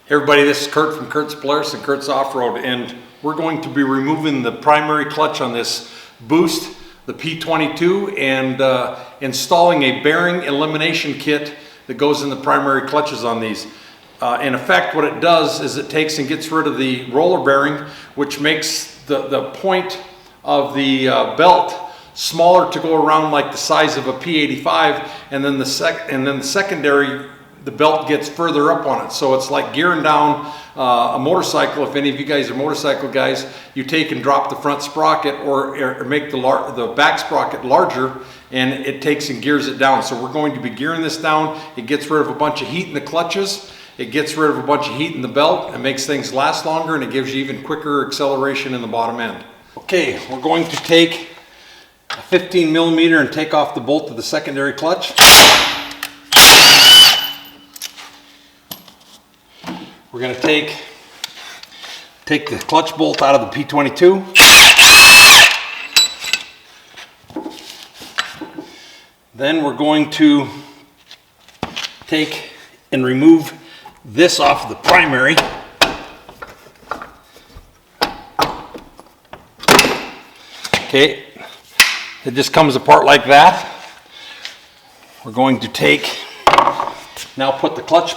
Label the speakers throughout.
Speaker 1: Hey everybody, this is Kurt from Kurt's Polaris and Kurt's Off-Road, and we're going to be removing the primary clutch on this Boost, the P22, and installing a bearing elimination kit that goes in the primary clutches on these. In effect, what it does is it takes and gets rid of the roller bearing, which makes the point of the belt smaller to go around, like the size of a P85, and then the secondary, the belt gets further up on it. So it's like gearing down a motorcycle. If any of you guys are motorcycle guys, you take and drop the front sprocket or make the back sprocket larger, and it takes and gears it down. So we're going to be gearing this down. It gets rid of a bunch of heat in the clutches. It gets rid of a bunch of heat in the belt. It makes things last longer, and it gives you even quicker acceleration in the bottom end. Okay, we're going to take a 15 millimeter and take off the bolt of the secondary clutch. We're going to take the clutch bolt out of the P22. Then we're going to take and remove this off of the primary. Okay, it just comes apart like that. We're going to now put the clutch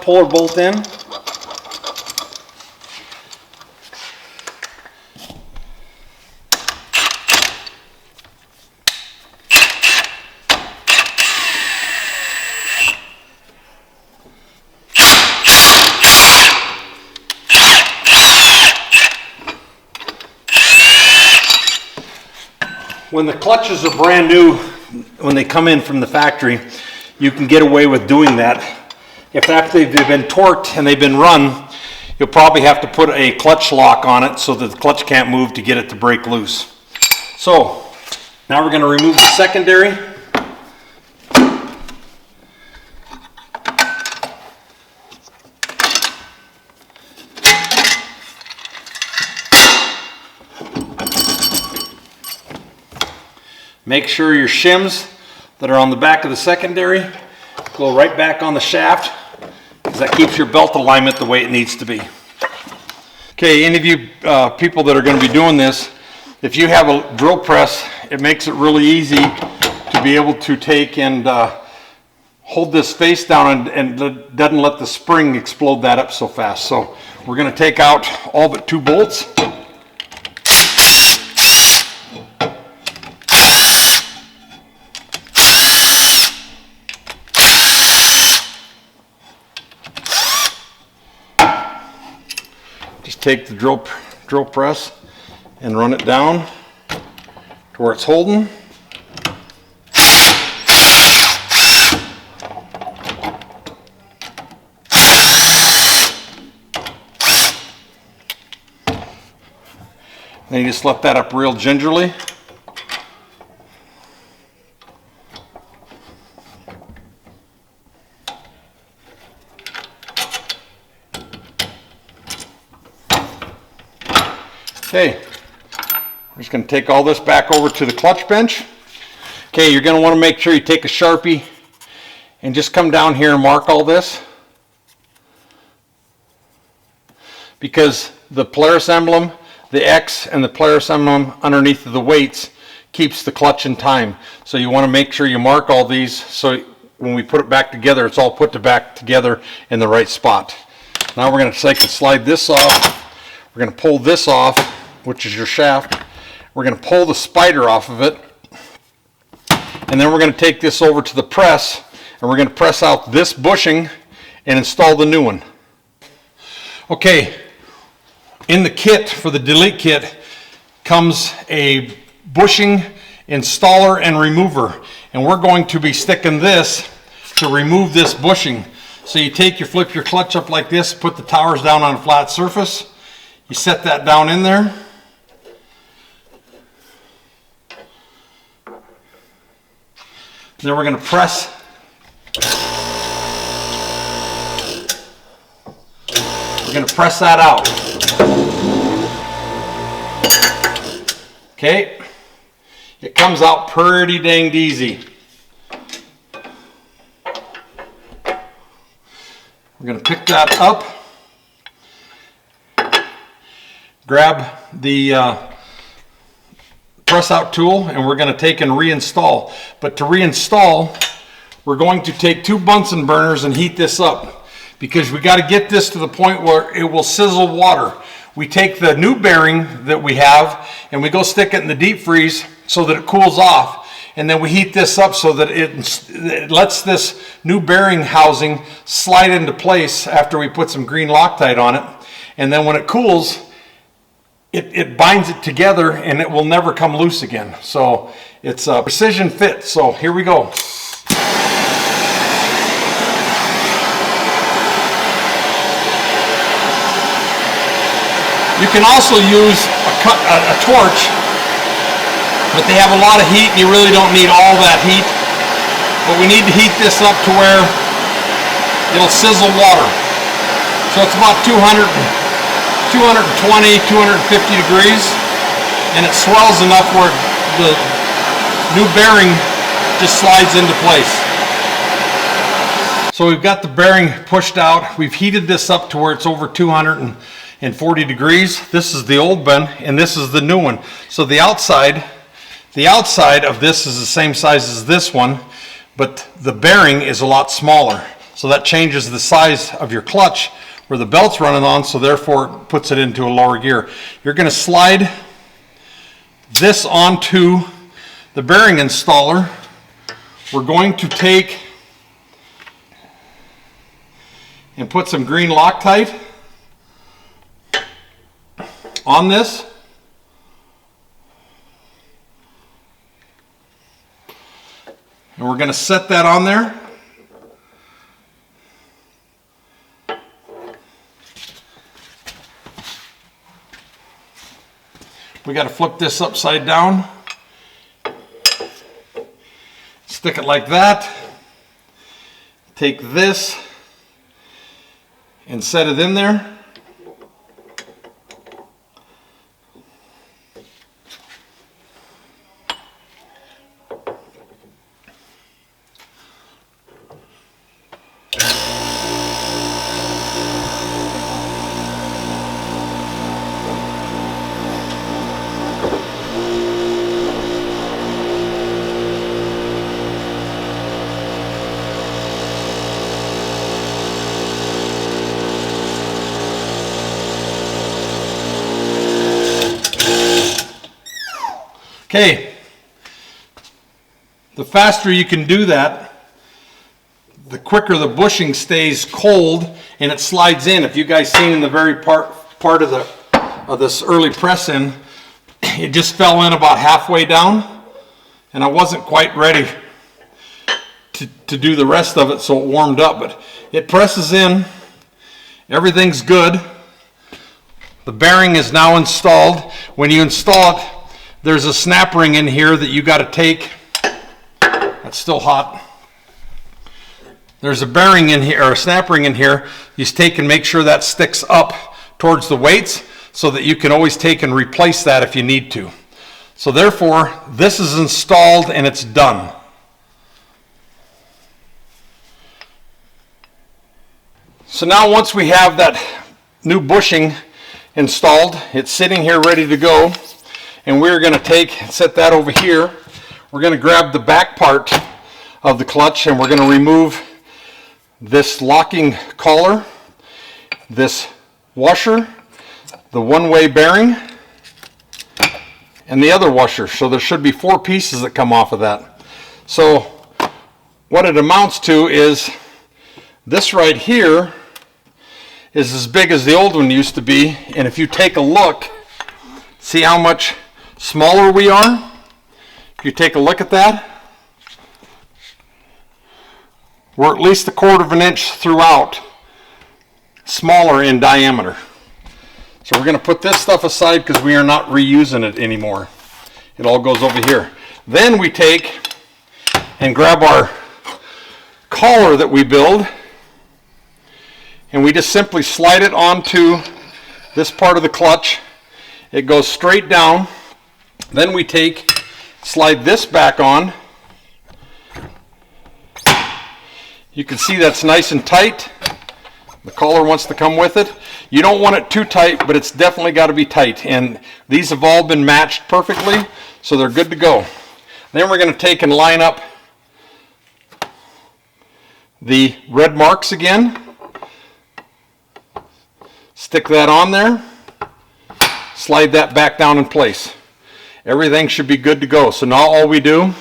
Speaker 1: puller bolt in. When the clutches are brand new, when they come in from the factory, you can get away with doing that. If after they've been torqued and they've been run, you'll probably have to put a clutch lock on it so that the clutch can't move to get it to break loose. So now we're going to remove the secondary. Make sure your shims that are on the back of the secondary go right back on the shaft, because that keeps your belt alignment the way it needs to be. Okay, any of you people that are going to be doing this, if you have a drill press, it makes it really easy to be able to take and hold this face down and doesn't let the spring explode that up so fast. So we're going to take out all but 2 bolts. Just take the drill press and run it down to where it's holding. Then you just let that up real gingerly. Okay, we're just going to take all this back over to the clutch bench. Okay, you're going to want to make sure you take a Sharpie and just come down here and mark all this, because the Polaris emblem, the X and the Polaris emblem underneath of the weights keeps the clutch in time. So you want to make sure you mark all these so when we put it back together, it's all put back together in the right spot. Now we're going to take and slide this off. We're going to pull this off, which is your shaft. We're going to pull the spider off of it, and then we're going to take this over to the press, and we're going to press out this bushing and install the new one. Okay, in the kit, for the delete kit, comes a bushing installer and remover, and we're going to be sticking this to remove this bushing. So you flip your clutch up like this, put the towers down on a flat surface. You set that down in there. Then we're going to press. We're going to press that out. Okay. It comes out pretty dang easy. We're going to pick that up, grab the press out tool, and we're going to take and reinstall. But to reinstall, we're going to take 2 Bunsen burners and heat this up, because we got to get this to the point where it will sizzle water. We take the new bearing that we have and we go stick it in the deep freeze so that it cools off, and then we heat this up so that it lets this new bearing housing slide into place after we put some green Loctite on it. And then when it cools, it binds it together and it will never come loose again. So it's a precision fit. So here we go. You can also use a torch, but they have a lot of heat and you really don't need all that heat. But we need to heat this up to where it'll sizzle water. So it's about 220, 250 degrees, and it swells enough where the new bearing just slides into place. So we've got the bearing pushed out. We've heated this up to where it's over 240 degrees. This is the old one and this is the new one. So the outside of this is the same size as this one, but the bearing is a lot smaller. So that changes the size of your clutch where the belt's running on, so therefore it puts it into a lower gear. You're going to slide this onto the bearing installer. We're going to take and put some green Loctite on this. And we're going to set that on there. We got to flip this upside down. Stick it like that. Take this and set it in there. Okay, the faster you can do that, the quicker the bushing stays cold and it slides in. If you guys seen in the very part of this early press in, it just fell in about halfway down, and I wasn't quite ready to do the rest of it, so it warmed up. But it presses in, everything's good. The bearing is now installed. When you install it, there's a snap ring in here that you got to take. That's still hot. There's a bearing in here, or a snap ring in here. You take and make sure that sticks up towards the weights so that you can always take and replace that if you need to. So therefore, this is installed and it's done. So now once we have that new bushing installed, it's sitting here ready to go. And we're going to take and set that over here. We're going to grab the back part of the clutch and we're going to remove this locking collar, this washer, the one-way bearing, and the other washer. So there should be 4 pieces that come off of that. So what it amounts to is this right here is as big as the old one used to be. And if you take a look, see how much smaller we are? If you take a look at that, we're at least 1/4 of an inch throughout smaller in diameter. So we're going to put this stuff aside because we are not reusing it anymore. It all goes over here. Then we take and grab our collar that we build, and we just simply slide it onto this part of the clutch. It goes straight down. Then we slide this back on. You can see that's nice and tight. The collar wants to come with it. You don't want it too tight, but it's definitely got to be tight. And these have all been matched perfectly, so they're good to go. Then we're going to take and line up the red marks again. Stick that on there. Slide that back down in place. Everything should be good to go. So now all we do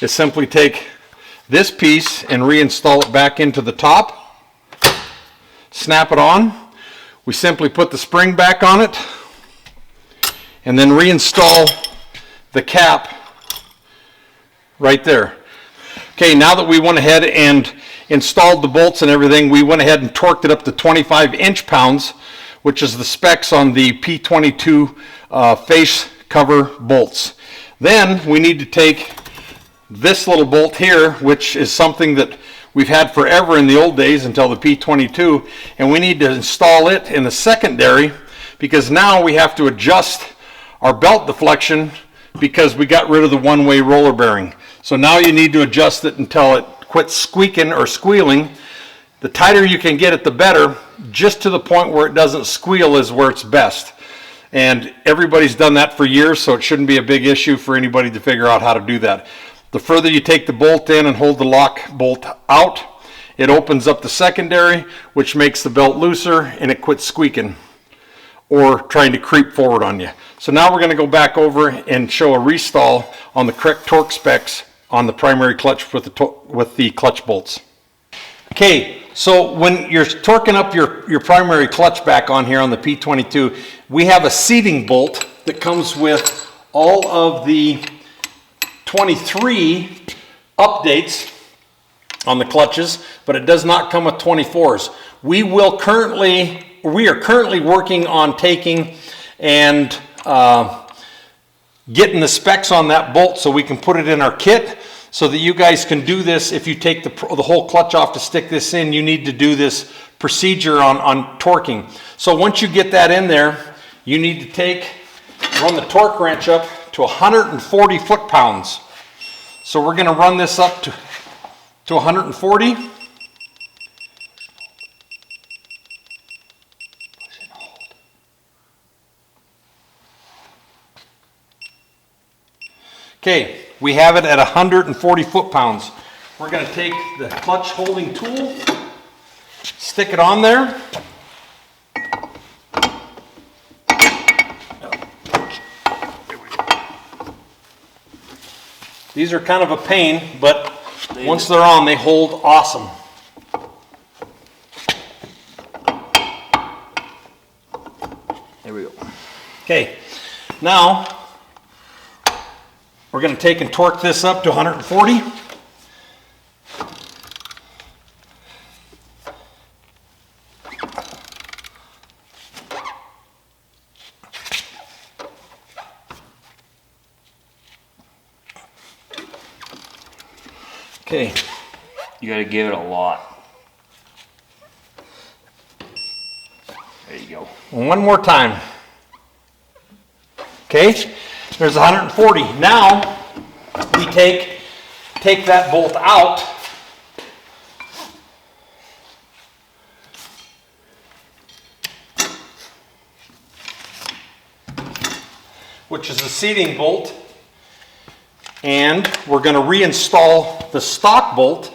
Speaker 1: is simply take this piece and reinstall it back into the top. Snap it on. We simply put the spring back on it and then reinstall the cap right there. Okay, now that we went ahead and installed the bolts and everything, we went ahead and torqued it up to 25 inch-pounds, which is the specs on the P22 face cover bolts. Then we need to take this little bolt here, which is something that we've had forever in the old days until the P22, and we need to install it in the secondary because now we have to adjust our belt deflection because we got rid of the one-way roller bearing. So now you need to adjust it until it quits squeaking or squealing. The tighter you can get it, the better. Just to the point where it doesn't squeal is where it's best. And everybody's done that for years, so it shouldn't be a big issue for anybody to figure out how to do that. The further you take the bolt in and hold the lock bolt out, it opens up the secondary, which makes the belt looser and it quits squeaking or trying to creep forward on you. So now we're going to go back over and show a restall on the correct torque specs on the primary clutch with the clutch bolts. Okay, so when you're torquing up your primary clutch back on here on the P22, we have a seating bolt that comes with all of the 23 updates on the clutches, but it does not come with 24s. We are currently working on taking and getting the specs on that bolt so we can put it in our kit so that you guys can do this. If you take the whole clutch off to stick this in, you need to do this procedure on torquing. So once you get that in there, you need to run the torque wrench up to 140 foot-pounds. So we're going to run this up to 140. Okay, we have it at 140 foot-pounds. We're going to take the clutch holding tool, stick it on there. These are kind of a pain, but once they're on, they hold awesome. There we go. Okay, now we're going to take and torque this up to 140. Okay.
Speaker 2: You got to give it a lot. There you go.
Speaker 1: One more time. Okay, there's 140. Now we take that bolt out. Which is the seating bolt. And we're going to reinstall the stock bolt.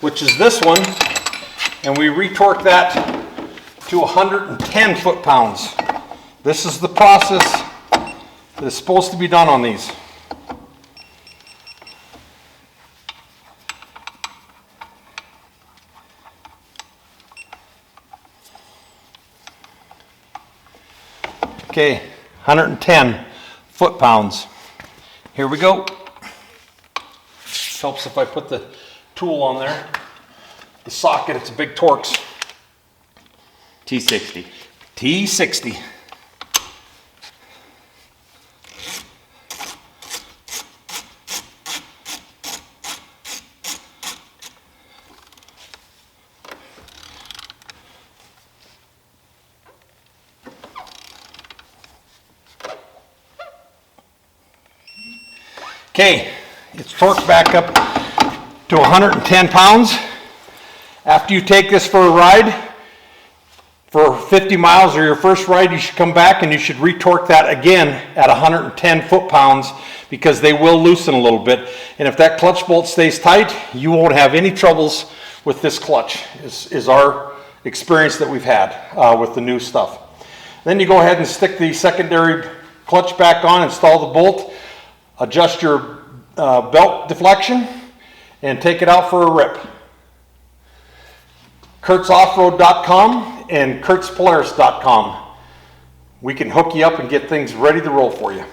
Speaker 1: Which is this one. And we retorque that to 110 foot-pounds. This is the process that is supposed to be done on these. Okay, 110 foot-pounds. Here we go. Helps if I put the tool on there. The socket, it's a big Torx.
Speaker 2: T60.
Speaker 1: T60. Okay, it's torqued back up to 110 pounds. After you take this for a ride, for 50 miles or your first ride, you should come back and you should retorque that again at 110 foot-pounds because they will loosen a little bit. And if that clutch bolt stays tight, you won't have any troubles with this clutch, is our experience that we've had with the new stuff. Then you go ahead and stick the secondary clutch back on, install the bolt, adjust your belt deflection, and take it out for a rip. KurtzOffroad.com and KurtzPolaris.com. We can hook you up and get things ready to roll for you.